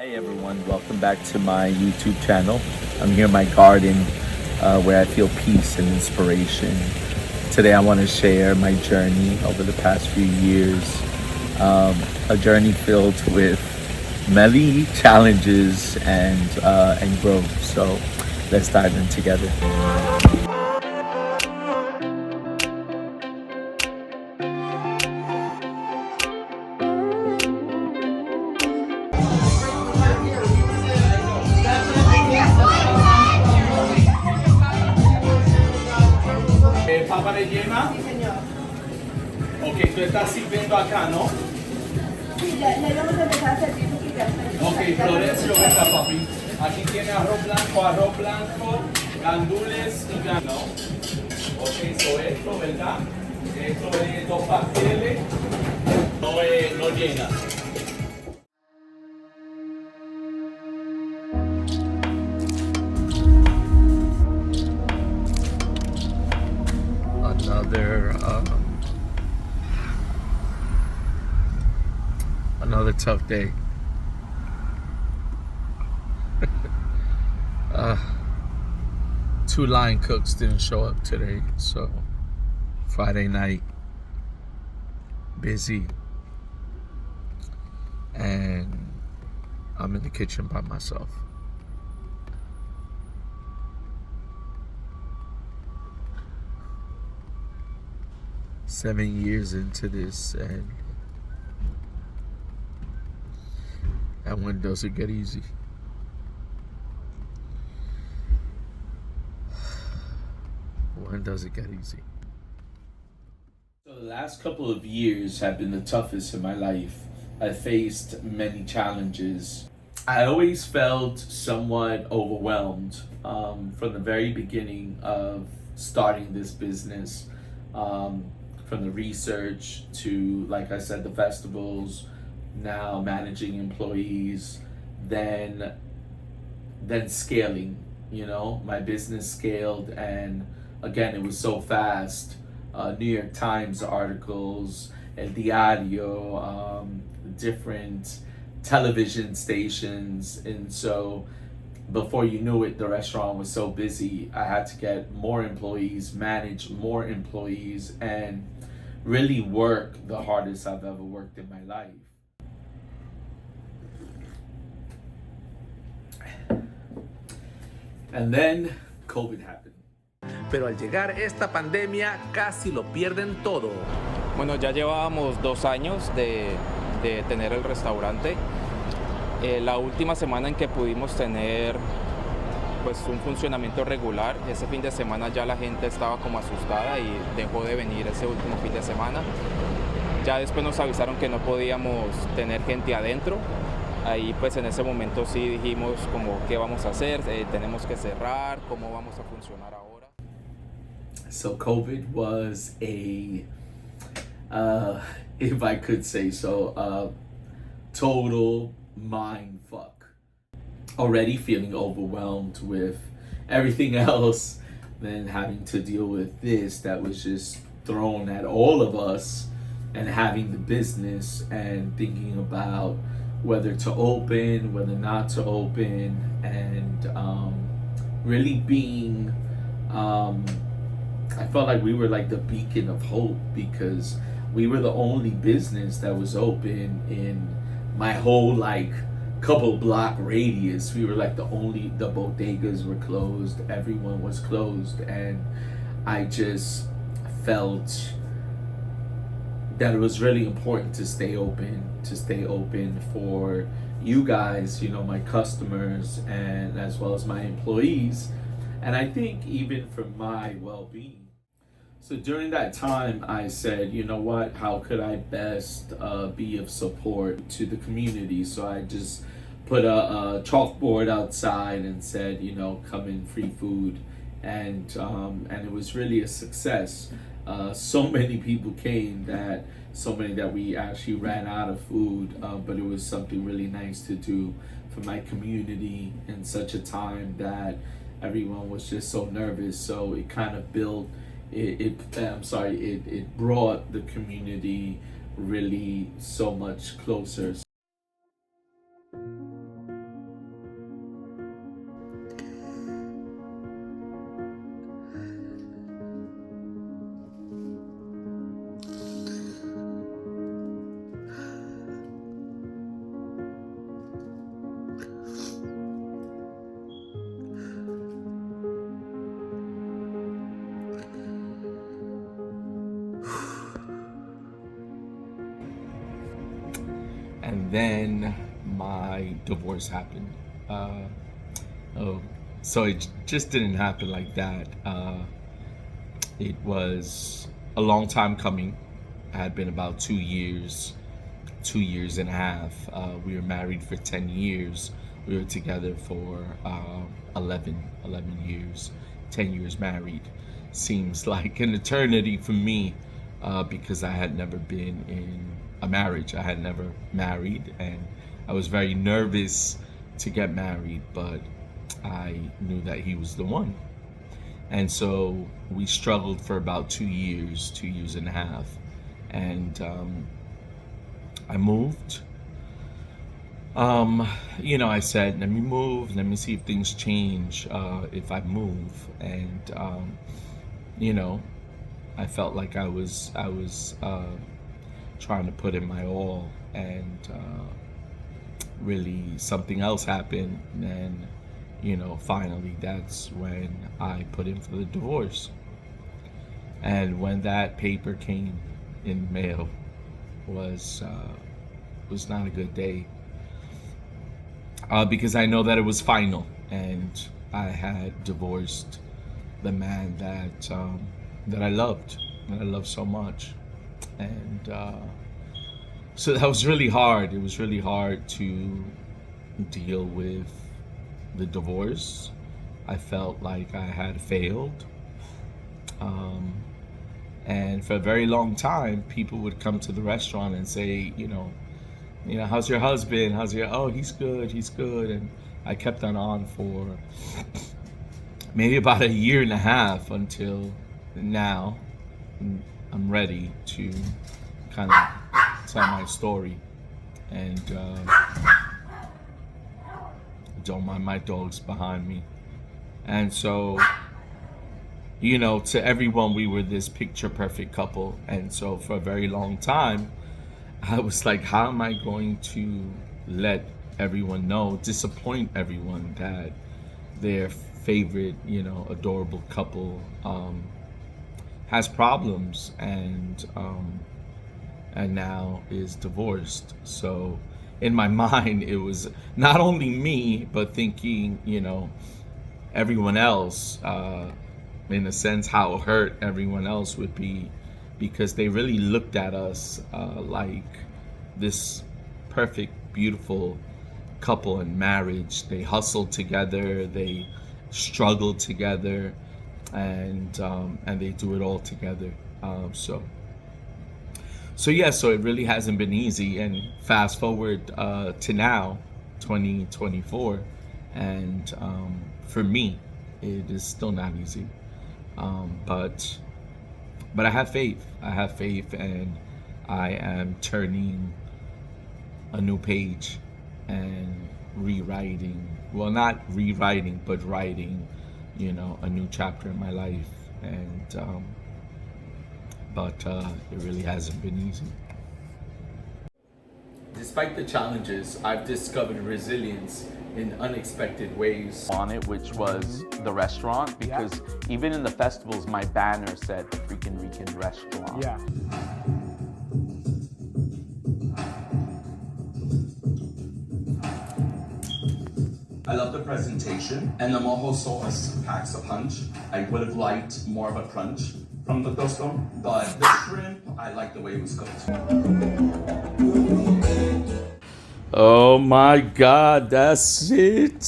Hi everyone, welcome back to my YouTube channel. I'm here in my garden where I feel peace and inspiration. Today I want to share my journey over the past few years. A journey filled with many challenges and growth. So let's dive in together. ¿Papa rellena? Sí, señor. Ok, tú estás sirviendo acá, ¿no? Sí, ya íbamos a empezar a servir porque ya Ok, Florencio, venga, papi. Aquí tiene arroz blanco, gandules y no. Ok, so esto, ¿verdad? Esto es 2 pasteles, no llena. Another tough day. Two line cooks didn't show up today, so Friday night, busy, and I'm in the kitchen by myself. Seven years into this, and when does it get easy? When does it get easy? So the last couple of years have been the toughest in my life. I faced many challenges. I always felt somewhat overwhelmed from the very beginning of starting this business. From the research to, like I said, the festivals, now managing employees, then scaling. You know, my business scaled, and again, it was so fast. New York Times articles, El Diario, different television stations, and so before you knew it, the restaurant was so busy. I had to get more employees, manage more employees, and really work the hardest I've ever worked in my life. And then COVID happened. Pero al llegar esta pandemia casi lo pierden todo. Bueno, ya llevábamos 2 años de tener el restaurante. La última semana en que pudimos tener pues un funcionamiento regular, ese fin de semana ya la gente estaba como asustada y dejó de venir ese último fin de semana. Ya después nos avisaron que no podíamos tener gente adentro. Ahí pues en ese momento sí dijimos como qué vamos a hacer, tenemos que cerrar, cómo vamos a funcionar ahora. So COVID was if I could say so, total mind fuck. Already feeling overwhelmed with everything else, then having to deal with this that was just thrown at all of us, and having the business and thinking about whether to open, whether not to open, and really being, I felt like we were like the beacon of hope because we were the only business that was open in my whole like couple block radius. We were like the bodegas were closed, everyone was closed, and I just felt that it was really important to stay open for you guys, you know, my customers, and as well as my employees, and I think even for my well-being. So during that time, I said, you know what, how could I best be of support to the community? So I just put a chalkboard outside and said, you know, come in, free food, and it was really a success. So many people came that we actually ran out of food, but it was something really nice to do for my community in such a time that everyone was just so nervous. So it kind of built it brought the community really so much closer. then my divorce happened. So it just didn't happen like that. It was a long time coming. It had been about 2 years, 2.5 years. We were married for 10 years. We were together for 11 years, 10 years married. Seems like an eternity for me because I had never been in a marriage. I had never married, and I was very nervous to get married, but I knew that he was the one. And so we struggled for about 2 years, 2.5 years. And I moved. I said, let me move, let me see if things change if I move. And I felt like I was trying to put in my all, and really something else happened, and finally that's when I put in for the divorce. And when that paper came in mail was not a good day, because I know that it was final, and I had divorced the man that I loved so much. And so that was really hard. It was really hard to deal with the divorce. I felt like I had failed. And for a very long time, people would come to the restaurant and say, how's your husband? Oh, he's good. And I kept on for maybe about 1.5 years until now. I'm ready to kind of tell my story. And don't mind my dogs behind me. And so, to everyone, we were this picture perfect couple. And so for a very long time, I was like, how am I going to let everyone know, disappoint everyone, that their favorite, adorable couple has problems and now is divorced. So in my mind, it was not only me, but thinking, everyone else, in a sense, how hurt everyone else would be, because they really looked at us like this perfect, beautiful couple in marriage. They hustled together, they struggled together, and they do it all together. So it really hasn't been easy. And fast forward to now, 2024, and for me, it is still not easy. But I have faith. And I am turning a new page and rewriting. Well, not rewriting, but writing, a new chapter in my life. And but it really hasn't been easy. Despite the challenges, I've discovered resilience in unexpected ways. On it, which was the restaurant, because even in the festivals, my banner said the Freakin Rican restaurant. Yeah. I love the presentation, and the mojo sauce packs a punch. I would have liked more of a crunch from the tosto, but the shrimp, I like the way it was cooked. Oh my God, that's it.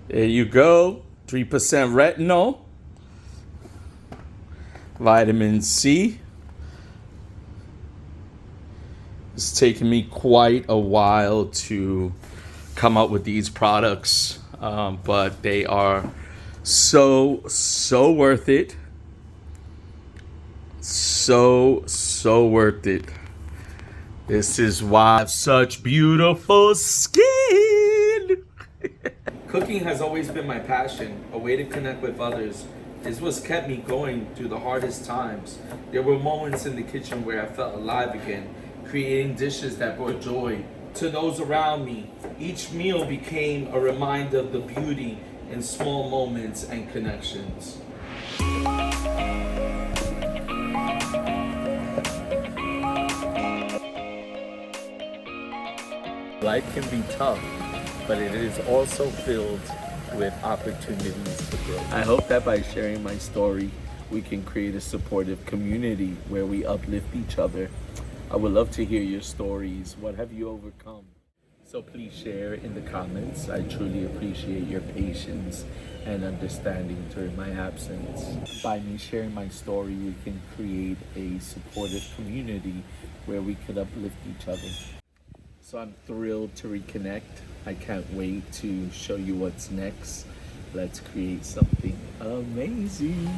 There you go. 3% retinol, vitamin C. It's taken me quite a while to come up with these products, but they are so worth it. So worth it. This is why I have such beautiful skin. Cooking has always been my passion, a way to connect with others. It's what's kept me going through the hardest times. There were moments in the kitchen where I felt alive again, creating dishes that brought joy to those around me. Each meal became a reminder of the beauty in small moments and connections. Life can be tough, but it is also filled with opportunities for growth. I hope that by sharing my story, we can create a supportive community where we uplift each other. I would love to hear your stories. What have you overcome? So please share in the comments. I truly appreciate your patience and understanding during my absence. By me sharing my story, we can create a supportive community where we could uplift each other. So I'm thrilled to reconnect. I can't wait to show you what's next. Let's create something amazing.